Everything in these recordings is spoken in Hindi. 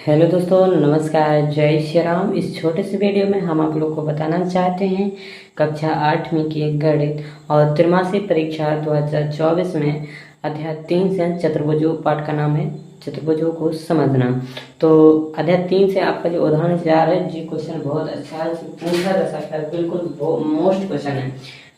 हेलो दोस्तों, नमस्कार। जय श्री राम। इस छोटे से वीडियो में हम आप लोग को बताना चाहते हैं कक्षा 8वीं की गणित और त्रैमासिक परीक्षा 2024 में अध्याय 3 से चतुर्भुजों पाठ का नाम है चतुर्भुजों को समझना। तो अध्याय 3 से आपका जो उदाहरण जा रहा है जी क्वेश्चन बहुत अच्छा है, पूछा जा सकता है, बिल्कुल मोस्ट क्वेश्चन है।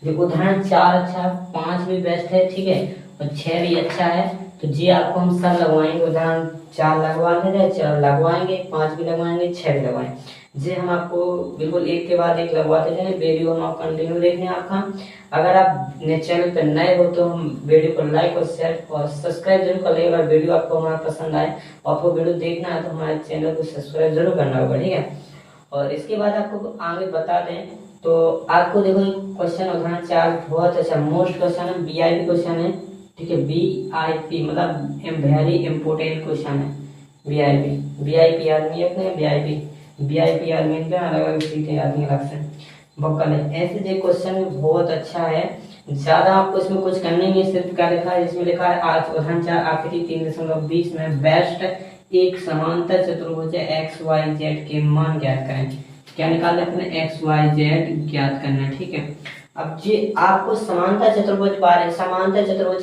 जो उदाहरण 4 अच्छा, 5 भी बेस्ट है, ठीक है, और 6 भी अच्छा है। तो जी आपको हम सब लगवाएंगे, उदाहरण 4 लगवाते जाए, 4 लगवाएंगे, 5 भी लगवाएंगे, 6 भी लगवाएंगे। जी हम आपको बिल्कुल एक के बाद एक लगवाते जाए। वीडियो हम आप कंटिन्यू देखें आपका। अगर आप चैनल पर नए हो तो हम वीडियो को लाइक और शेयर और सब्सक्राइब जरूर कर लें। अगर वीडियो आपको हमारा पसंद आए और आपको वीडियो देखना है तो हमारे चैनल को सब्सक्राइब जरूर करना होगा, ठीक है। और इसके बाद आपको आगे बता दें तो आपको देखो क्वेश्चन उदाहरण 4 बहुत अच्छा मोस्ट क्वेश्चन है, वीआईपी क्वेश्चन है, ठीक है। वीआईपी मतलब वेरी इंपोर्टेंट क्वेश्चन है। वीआईपी वीआईपी आदमी अपने वीआईपी आदमी का अलग अलग सीटें आदमी अलग से बक्कल है। ऐसे जो क्वेश्चन बहुत अच्छा है, ज्यादा आपको इसमें कुछ करने नहीं है। सिर्फ क्या लिखा है इसमें, लिखा है आज उदाहरण 4 आखिरी 3.20 में बेस्ट एक समांतर चतुर्भुज एक्स वाई जेड के मान ज्ञात करें। क्या निकालना है अपने एक्स वाई जेड ज्ञात करना है, ठीक है। अब जी आपको समांतर चतुर्भुज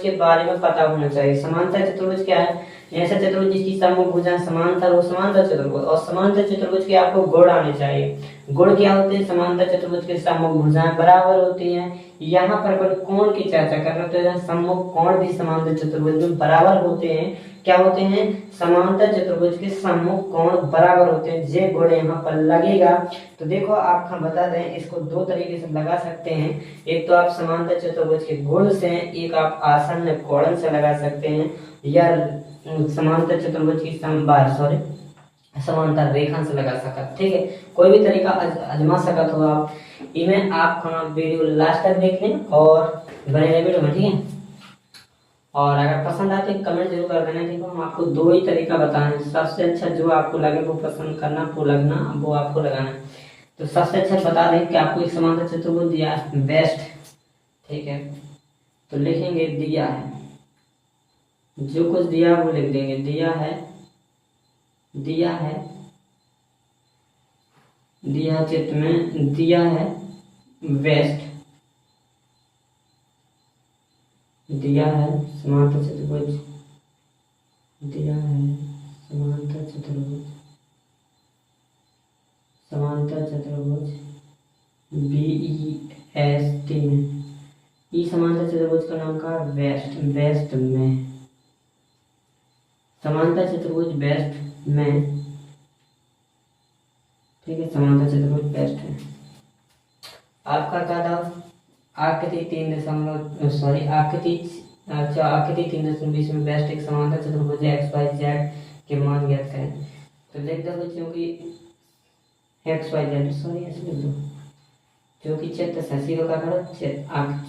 के बारे में पता होना चाहिए। समांतर चतुर्भुज क्या है? ऐसा चतुर्भुज जिसकी सम्मुख भुजा समांतर हो, समांतर चतुर्भुज। और समांतर चतुर्भुज के आपको गुण आने चाहिए। गुण क्या होते हैं? समांतर चतुर्भुज के सम्मुख भुजाएं बराबर होती हैं। यहाँ पर अपन कोण की चर्चा कर रहे हैं, तो सम्मुख कोण भी समांतर चतुर्भुज में बराबर होते हैं। क्या होते हैं? समांतर चतुर्भुज के सम्मुख कोण बराबर होते हैं। जे गुण यहाँ पर लगेगा। तो देखो आप हम बता दें, इसको दो तरीके से लगा सकते हैं। एक तो आप समांतर चतुर्भुज के गुण से, एक आप आसन्न कोण से लगा सकते हैं, या समांतर चतुर्भुज की समांतर रेखा से लगा सकते, ठीक है। कोई भी तरीका आजमा सकते हो आप। इनमें आप वीडियो लास्ट तक देख लें और बने रहे वीडियो में, ठीक है। और अगर पसंद आते हैं कमेंट जरूर कर देना। देखो हम आपको दो ही तरीका बताएं, सबसे अच्छा जो आपको लगे वो पसंद करना, वो लगना, वो आपको लगाना। तो सबसे अच्छा बता दें कि आपको एक समांतर चतुर्भुज दिया है बेस्ट, ठीक है। तो लिखेंगे दिया है, जो कुछ दिया वो लिख देंगे। दिया है चित्र में दिया है वेस्ट, दिया है समांतर चतुर्भुज, दिया है समांतर चतुर्भुज BEST में। ई समांतर चतुर्भुज का नाम का वेस्ट में, समांतर चतुर्भुज बेस्ट में, ठीक है। समांतर चतुर्भुज बेस्ट है। आपका क्या था? आकृति 3.20 में बेस्ट एक समांतर चतुर्भुज एक्स वाई जेड के मान ज्ञात करें। तो लिख दो बच्चों की एक्स वाई जेड, ऐसे लिख दो, जो कि चित्र सीधे का करो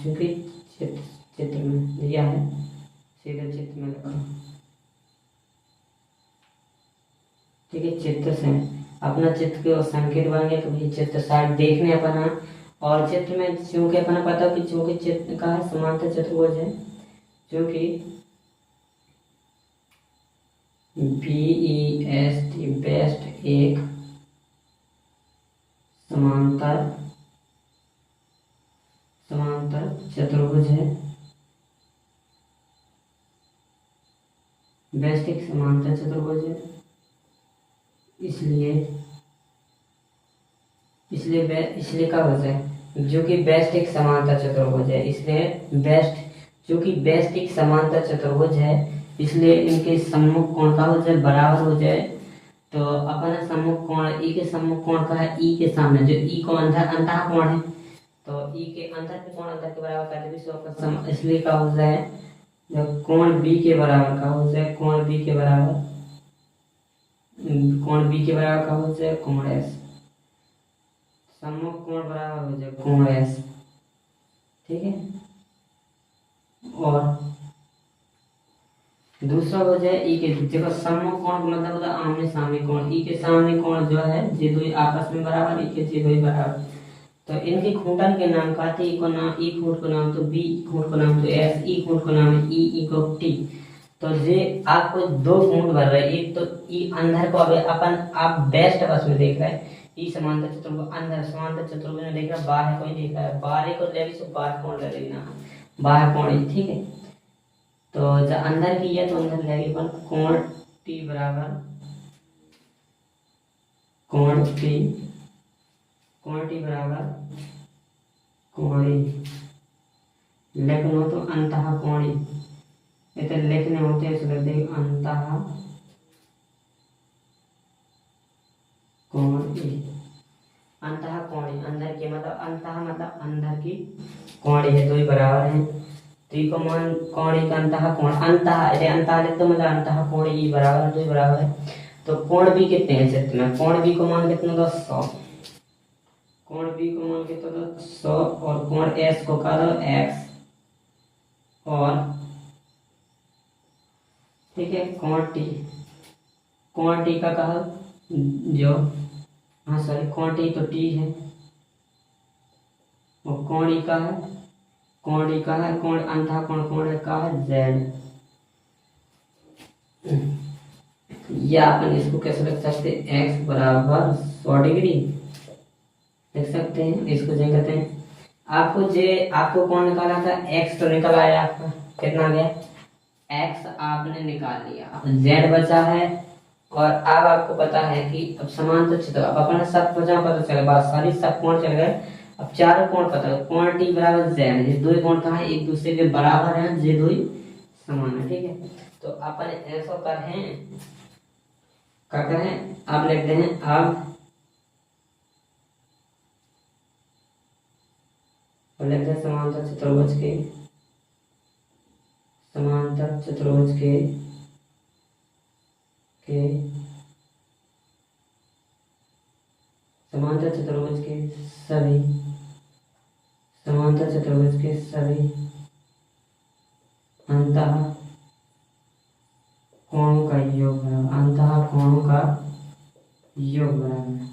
चूंकि चित्र में दिया है, सीधे चित्र में लिखो, ठीक है। चित्र से अपना चित्र के संकेत बन गया, तो चित्र साइड देखने अपना। और चित्र में चूंकि अपना पता कि चूंकि चित्र का है समांतर चतुर्भुज है, चूंकि BEST बेस्ट एक समांतर चतुर्भुज है, बेस्ट एक समांतर चतुर्भुज है। इसलिए क्या हो जाए, जो कि बेस्ट एक समांतर चतुर्भुज है, इसलिए बेस्ट एक समांतर चतुर्भुज है, इसलिए इनके सम्मुख कोण का हो जाए बराबर हो जाए। तो अपन सम्मुख कोण ई के सम्मुख कोण का है, ई के सामने जो ई को अंतः कोण है, तो ई के अंदर के कोण अंदर के बराबर करते भी, इसलिए क्या हो जाए, जब कोण बी के बराबर का हो जाए, कोण बी के बराबर का हो जाए कोण एस, सम्मुख कोण बराबर हो जाए कोण एस, ठीक है। और दूसरा हो जाए ई के, देखो सम्मुख कोण मतलब होता है आमने सामने कोण। ई के सामने कोण जो है ये दो आपस में बराबर, ई के ये दो बराबर। तो इनके खूंटन के नाम का ई को नाम ई खूंट को नाम तो बी, खूंट को नाम तो एस, ई खूंट को नाम ई को टी। तो ये आपको दो पॉइंट भर रहे हैं। एक तो ई अंदर को अभी अपन आप बेस्ट बस में देख रहे हैं, ई समांतर चतुर्भुज अंदर समांतर चतुर्भुज में देख रहा है, बाहर कोई देख रहा है, बाहर को ले भी बाहर कोण ले लेना, बाहर कोण, ठीक है। तो जब अंदर की है तो अंदर लेगी अपन कोण टी बराबर कोण टी बराबर कोणी, लेखन हो तो अंतः कोणी, इतने लिखने होते हैं इसलिए देखिए अंतः कोणी, अंतः कोणी अंदर की मतलब अंतः मतलब अंदर की, कोणी है, दो ही बराबर है। तो को मान कोणी का अंतः कोण, अंतः यदि अंतः लिख तो मतलब अंतः कोणी ई बराबर है, दो ही बराबर है। तो कोण बी कितने हैं चित्र में, कोण बी को मान कितना दो 100, कोण बी को मान कितना दो 100, और कोण एस को का दो x, और ठीक है कोण टी का कहा जो, हाँ सॉरी कोण टी तो टी है, और कोण ई का है, कोण अंतः कोण है का है z। या अपन इसको कैसे लिख सकते हैं, x बराबर 100 डिग्री लिख सकते हैं। इसको जो कहते हैं आपको कौन निकाला था, x तो निकल आया आपका, कितना गया x आपने निकाल लिया, अब z बचा है। और अब आपको पता है कि अब समांतर चित्र, अब अपना सब वजह पता चल गया, सारी सब कोण चल गए। अब चारों कोण पता है, कोण t बराबर z, ये दो कोण कहाँ है, एक दूसरे के बराबर है, ये दो समान है, ठीक है। तो अपन ऐसा कर हैं क्या करें, आप लिखते हैं अब लिखते हैं समांतर चतुर्भुज के समांतर चतुर्भुज के समांतर चतुर्भुज के सभी समांतर चतुर्भुज के सभी अंतः कोणों का योग बराबर, अंतः कोणों का योग बराबर।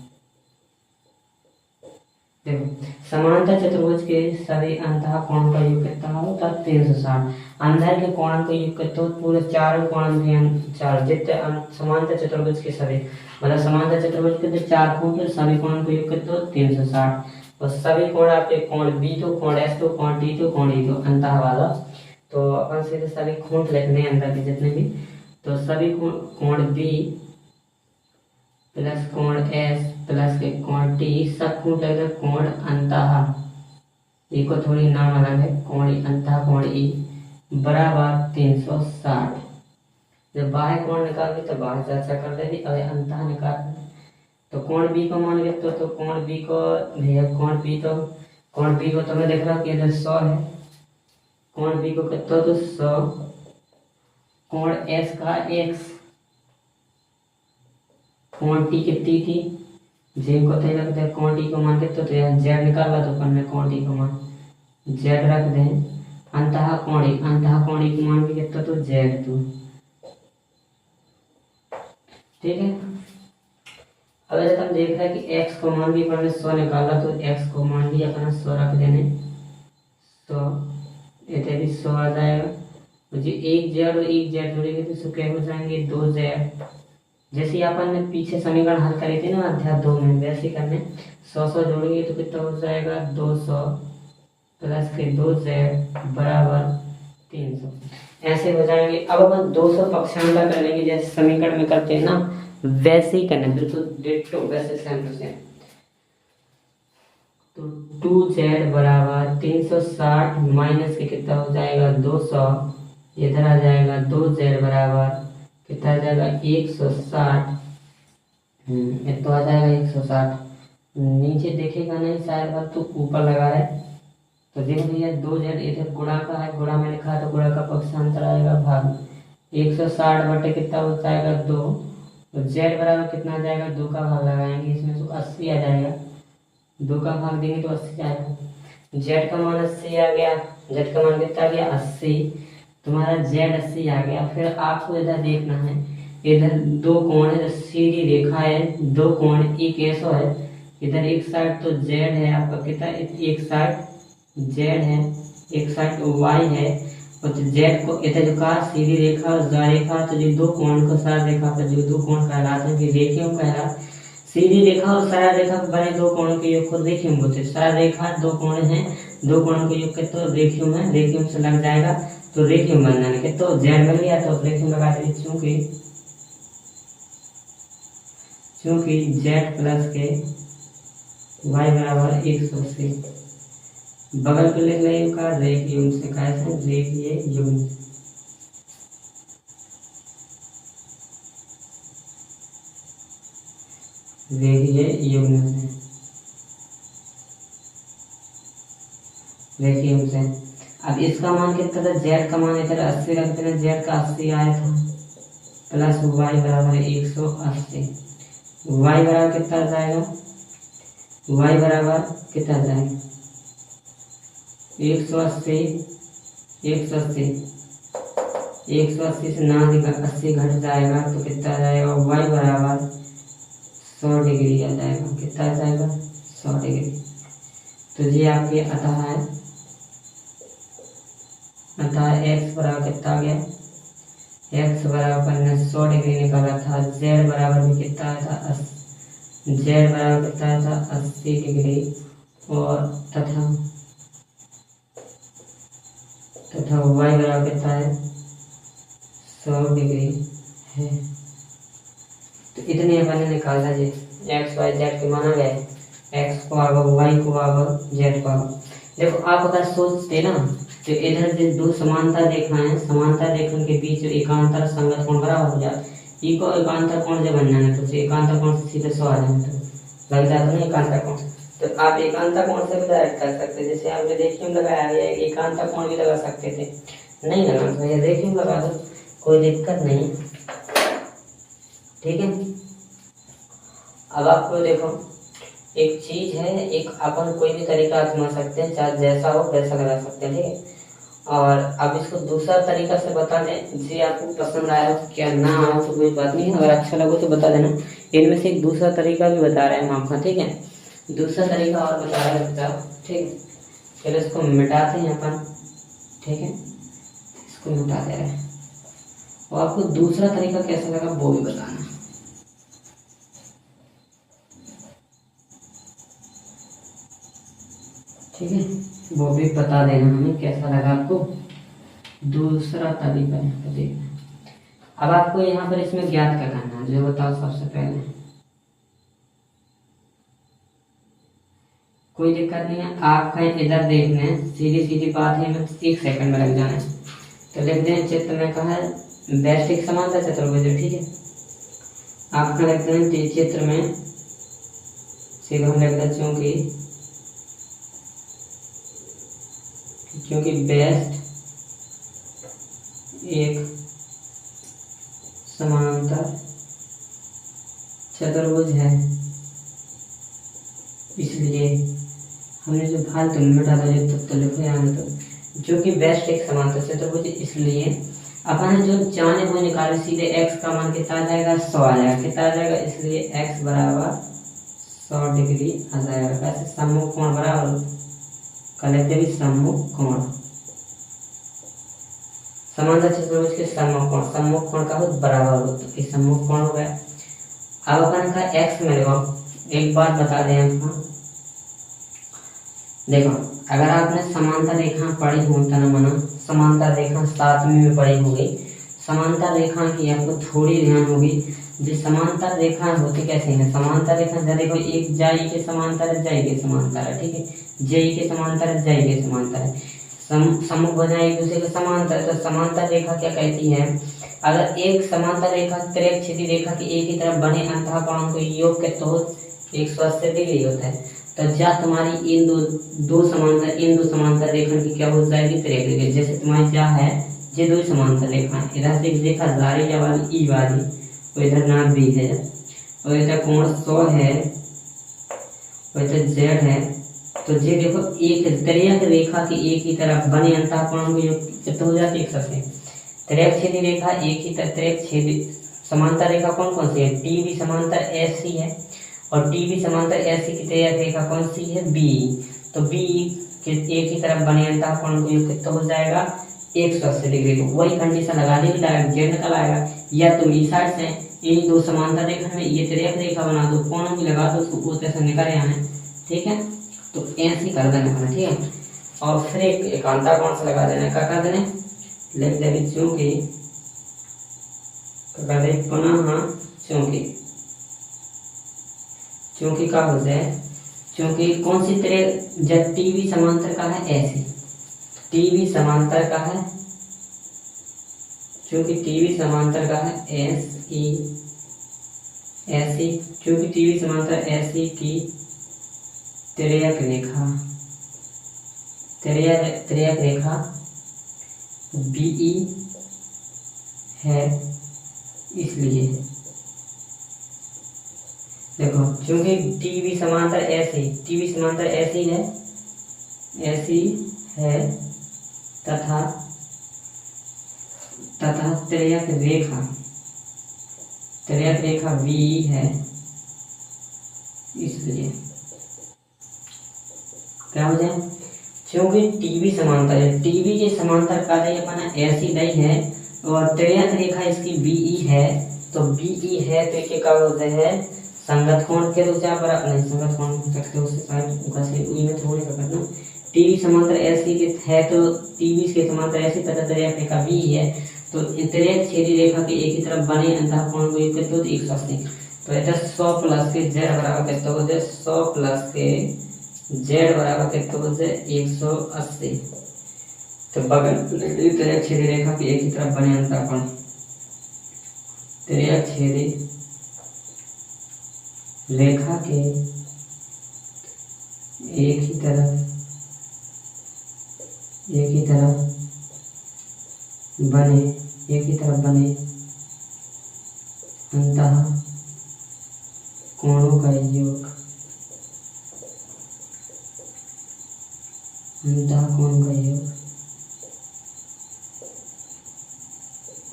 देखो समांतर चतुर्भुज के सभी अंतः कोणों का योग कितना होता है 360। अंदर के कोण का योग कितना हो, पूरे चारों कोण के चार जितने समांतर चतुर्भुज के सभी, मतलब समांतर चतुर्भुज के चार कोण के सभी कोण का योग कितना हो 360। और सभी कोण आपके कोण बी तो कोण एस तो कोण टी तो कोण ई तो अंतः वाला, तो अपन सीधे सभी कोण लिखने अंदर के जितने भी, तो सभी कोण बी प्लस कोण एस प्लस के कोण टी सब कोण लगेगा कोण अंतः, ई को थोड़ी नाम अलग है, कोण अंतः कोण ई बराबर 360। जब बाह्य कोण निकालोगे तो बाह्य चर्चा कर देगी, अगर अंतः निकाल तो कोण बी को मान लेते तो कोण बी को भैया कोण बी को तो मैं देख रहा हूँ कि इधर 100 है, कोण बी को कितना तो 100, कोण एस का x, कोण टी कितनी थी जे को तय रख दे, कोण टी को मान के तो यहाँ z निकाला तो अपन में कोण टी को मान z रख दे, अंतः कोणी को मान के कितना तो z तो, ठीक है। अब जब हम देख रहे हैं कि x को मान भी अपन ने 100 निकाला तो x को मान भी अपना 100 रख देने, 100 इधर भी 100 आ जाएगा, मुझे एक जेड और एक जेड जोड़ेंगे तो इसको क्या हो जाएंगे 2 जेड। जैसे अपन ने पीछे समीकरण हल करे थे ना अध्याय 2 में, वैसे करने 100 जोड़ेंगे तो कितना हो जाएगा 200 प्लस के 2 जेड बराबर 300, ऐसे हो जाएंगे। अब अपन 200 पक्षांतर कर लेंगे जैसे समीकरण में करते हैं ना, वैसे ही करना बिल्कुल डिट्टो वैसे सेम टू सेम। तो 2z बराबर 360 माइनस के कितना हो जाएगा 200, इधर आ जाएगा 2z बराबर कितना आ जाएगा 160, तो आ जाएगा 160। नीचे देखेगा नहीं शायद बात तो ऊपर लगा है, तो देखो भैया 2z इधर गुणा का है, गुणा में लिखा है तो गुणा का पक्षांतर आएगा भाग 160 बटे कितना हो जाएगा 2, तो z बराबर कितना आ जाएगा 2 का भाग लगाएंगे इसमें तो 80 आ जाएगा, 2 का भाग देंगे तो 80 आएगा, z का मान 80 आ गया, z का मान कितना आ गया 80, तुम्हारा z 80 आ गया। फिर आपको इधर देखना है, इधर दो कोण है, सीधी रेखा है, दो कोण, एक ऐसा है, इधर एक साइड तो z है आपका कितना, एक साइड z है, एक साइड y है, तो जेड को इधर जो कहा सीधी रेखा और जा रेखा, तो जो दो कोण को सरल रेखा पर जो दो कोण कहलाते हैं कि रेखियम कहला। सीधी रेखा और सरल रेखा पर बने दो कोणों के योग को रेखियम बोलते हैं। सरल रेखा दो कोण हैं, दो कोणों के योग के तो रेखियम है, रेखियम से लग जाएगा तो रेखियम बन जाने के, तो जेड बन गया तो रेखियम लगा देंगे। चूंकि जेड प्लस के वाई बराबर 180, बगल पे लिख रहे का रेखियम से कैसे रेखीय युग्म, रेखीय युग्म से, रेखियम से। अब इसका मान कितना था, जेड का मान इधर 80 रखते हैं, जेड का 80 आया था प्लस वाई बराबर 180। वाई बराबर कितना आ जाएगा, वाई बराबर कितना आ जाएगा 180, 180 से 80 घट जाएगा तो कितना आ जाएगा, वाई बराबर 100 डिग्री आ जाएगा। कितना आ जाएगा 100 डिग्री। तो ये आपके अतः x बराबर कितना आ गया, x बराबर 100 डिग्री निकाला था। z बराबर भी कितना आया था, z बराबर कितना आया था 80 डिग्री, और तथा y बराबर कितना है 100 डिग्री है। तो इतने अपन ने निकाला जी, x y z के माना गया, x को आगे y को आगे z को आगे। देखो आप अगर सोचते ना तो इधर जो दो समांतर रेखा है, समांतर रेखा के बीच एकांतर संगत कोण बराबर हो जाए, ई को एकांतर कोण जब बन जाए तो एकांतर कोण से सीधे 100 आ जाए तो लग जाता है एकांतर कोण। तो आप एकांतर कोण से भी डायरेक्ट कर सकते हैं, जैसे आपने रेखियम लगाया है, एकांतर कोण भी लगा सकते थे, नहीं लगा तो ये रेखियम लगा दो, कोई दिक्कत नहीं। ठीक है, अब आपको देखो एक चीज है, एक अपन कोई भी तरीका आजमा सकते हैं, चाहे जैसा हो वैसा लगा सकते हैं। ठीक है, और अब इसको दूसरा तरीका से बता दें, जी आपको पसंद आया हो क्या ना आया तो कोई बात नहीं, अगर अच्छा लगे तो बता देना। इनमें से एक दूसरा तरीका भी बता रहे हैं हम आपका। ठीक है, दूसरा तरीका और बता रहे हैं बताओ। ठीक है, चलो इसको मिटाते हैं अपन। ठीक है, इसको मिटा दे रहे हैं, और आपको दूसरा तरीका कैसा लगा वो भी बताना। ठीक है, वो भी बता देना हमें कैसा लगा आपको दूसरा तरीका यहाँ पर देखना। अब आपको यहाँ पर इसमें ज्ञात क्या करना है, जो बताओ सबसे पहले। कोई दिक्कत नहीं है, आप कहीं इधर देखना है, सीधी सीधी बात है, मैं 1 सेकंड में लग जाना है। तो लिख दें चित्र में कहा है वैश्विक समांतर चतुर्भुज। ठीक है, आपका लिखते हैं चित्र में सीधा हम लिख दें क्योंकि बेस्ट एक समांतर चतुर्भुज है, इसलिए हमने जो फालतू में मिटा था जो तब तो लिखो यहाँ तो, जो कि बेस्ट एक समांतर चतुर्भुज, इसलिए अपन जो जाने वो निकाले सीधे x का मान कितना आ जाएगा 100 आ जाएगा। कितना आ जाएगा, इसलिए x बराबर 100 डिग्री आ जाएगा। ऐसे सम्मुख कोण बराबर कलेक्टिव सम्मुख कोण, समांतर चतुर्भुज के सम्मुख कोण का बराबर हो, तो इस सम्मुख कोण हो गया। अब अपन का x मिलेगा, एक बात बता दें आपको, देखो अगर आपने समांतर रेखा पढ़ी हो तो ना मना, समांतर रेखा 7वीं में पढ़ी होगी, समांतर रेखा की आपको थोड़ी ध्यान होगी। जो समांतर रेखा होती कैसे है, समांतर रेखा देखो एक जाई के समांतर है, जाई के समांतर है। ठीक है, जाई के समांतर है, जाई के समांतर है, सम्मुख बनाए एक दूसरे के समांतर। तो समांतर रेखा क्या कहती है, अगर एक समांतर रेखा तिर्यक छेदी रेखा की एक ही तरफ बने अंतःकोणों को योग के तो 180 डिग्री होता है। तो जब तुम्हारी इन दो समांतर रेखा की क्या हो जाएगी तिर्यक रेखा, जैसे तुम्हारी क्या है ये दो समांतर रेखा, इधर से एक रेखा जारी वाली ई वाली, और इधर नाम भी है, और इधर कोण 100 है, और इधर जेड है। तो ये देखो एक तिर्यक रेखा की एक ही तरफ बने अंतःकोणों को कितना हो जाता है 180। तिर्यक छेदी रेखा एक ही तिर्यक छेदी समांतर रेखा कौन कौन सी है, टी बी समांतर एस सी है, और टी बी समांतर एस सी की तिर्यक रेखा कौन सी है, बी। तो बी के एक ही तरफ बने अंतःकोण को योग कितना हो जाएगा 180 डिग्री। तो वही कंडीशन लगा दी, डायरेक्ट जेड निकल आएगा। या तुम इस साइड से इन दो समांतर रेखा में ये तिर्यक रेखा बना दो, कोण भी लगा दो, तो ऐसे निकल आए। ठीक है, तो ऐसे कर देना। ठीक है, और फिर एक एकांतर कोण से लगा देना। क्या कर देना, लिख देना चूंकि पुनः चूंकि क्या हो जाए, चूंकि कौन सी तरह जब टीवी समांतर का है ऐसी, टीवी समांतर का है, चूंकि टीवी समांतर का है ऐसी, चूंकि टीवी समांतर ऐसी की तिर्यक रेखा बीई है, इसलिए देखो चूंकि टीवी समांतर ऐसी है तथा तिर्यक रेखा बीई है, इसलिए क्या हो जाए, क्योंकि टीवी समांतर है, टीवी के समांतर का अपना ऐसी नहीं है और तिर्यक रेखा इसकी बीई है, तो बीई है तो ये क्या होता है, संगत कोण के तो चार बराबर नहीं, संगत कोण हो सकते हो, उससे साइड कैसे उई में थोड़ी सा करना। टीवी समांतर ऐसी के है तो टीवी के समांतर ऐसी तथा तिर्यक रेखा बीई है, तो तिर्यक छेदी रेखा के एक ही तरफ बने अंतः कोण को योग करते हो तो 180। तो इधर 100 प्लस के z बराबर कितना हो जाए, 100 प्लस के z बराबर कितना हो जाए 180। तो बगल तिर्यक छेदी रेखा के एक ही तरफ बने अंतः कोण, तिर्यक छेदी रेखा के एक ही तरफ बने अंतः कोणों का योग, अंतः कोण का योग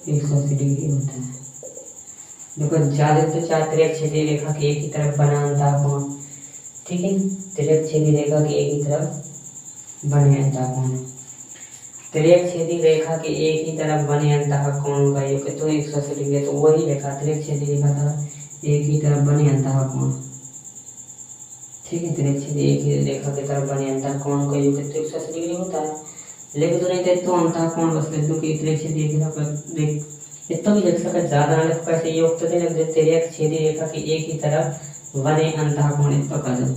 180 डिग्री होता है। देखो ज्यादा तो चार तिर्यक छेदी रेखा के एक ही तरफ बना अंतः कोण, ठीक है, तिर्यक छेदी रेखा के एक ही तरफ बने अंतः कोण, तिर्यक छेदी रेखा के एक ही तरफ बने अंतः कोण का योग तो 180 डिग्री। तो वही रेखा तिर्यक छेदी रेखा तरफ एक ही तरफ बने अंतः कोण, ठीक है, तिर्यक छेदी एक ही रेखा के तरफ बने अंतः कोण का योग तो 180 डिग्री होता है। लिख दो नहीं तो अंतः कोण बस लिख दो कि तिर्यक छेदी रेखा इतना भी लिख सकते, ज्यादा ना लिख कैसे योग तो लिख दो, तिर्यक छेदी रेखा के एक ही तरफ बने अंतः कोण इतना कर दो,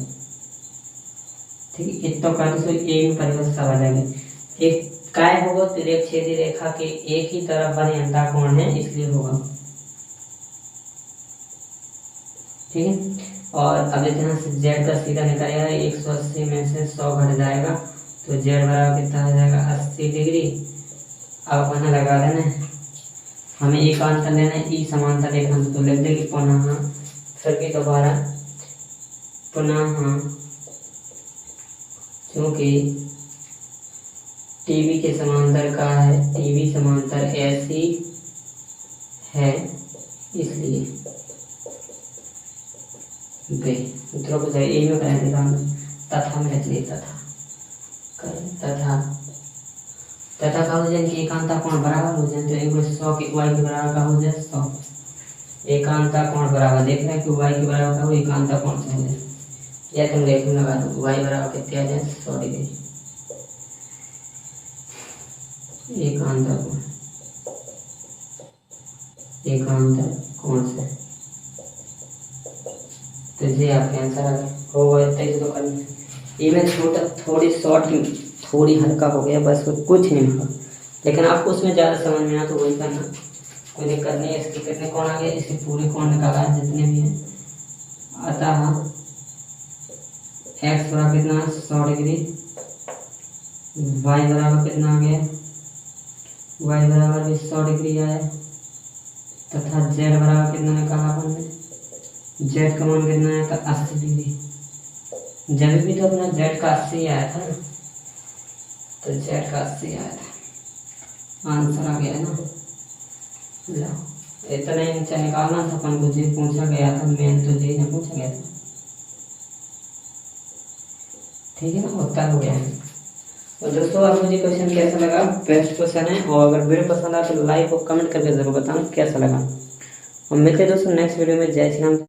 ठीक है, इतना कर दो एक में परिवर्तन आ जाएंगे। एक काय होगा, तिर्यक छेदी रेखा के एक ही तरफ बने अंतः कोण है इसलिए होगा, ठीक है। और अब इतना से z का सीधा निकलेगा, 180 में से 100 घट जाएगा तो z बराबर कितना आ जाएगा 80 डिग्री। अब अपना लगा देना, हमें एक आंसर लेना है ई समांतर रेखा, तो लिख देंगे पुनः, फिर की दोबारा पुनः, क्योंकि टीवी के समांतर का है, टीवी समांतर ऐसी है इसलिए उत्तरों को यही में करेंगे तथा में रख लिए तथा का हो जाए कि एकांतर कोण बराबर हो जाए, तो 100 के y के बराबर का हो जाए 100, एकांतर कोण बराबर देख रहे हैं कि y के बराबर का हो एकांतर कोण से हो जाए, या तुम लेख में लगा दो y बराबर कितने आ जाए 100 डिग्री, एकांतर कोण से। तो ये आपके आंसर आ गए, होगा इतना ही तो करना। ये मैं छोटा थोड़ी शॉर्ट थोड़ी हल्का हो गया बस, कुछ नहीं होगा, लेकिन आपको उसमें ज़्यादा समझ में आना तो वही करना, कोई दिक्कत नहीं है। इसके कितने कोण आ गए, इसके पूरे कोण निकाला है जितने भी हैं, अतः x बराबर कितना 100 डिग्री, y बराबर कितना आ गया, y बराबर भी 100 डिग्री आया, तथा z बराबर कितना निकाला अपन ने, z का मान कितना आया था 80 डिग्री, जब भी तो अपना z का 80 आया था ना, तो z का 80 आया था, आंसर आ गया ना। लो इतना ही नीचे निकालना था अपन को, जो पूछा गया था मेन तो जी ने पूछा गया था, ठीक है ना, उत्तर हो गया है। और दोस्तों आप मुझे क्वेश्चन कैसा लगा, बेस्ट क्वेश्चन है। और अगर वीडियो पसंद आया तो लाइक और कमेंट करके जरूर बताना कैसा लगा। और मिलते हैं दोस्तों नेक्स्ट वीडियो में। जय श्री राम।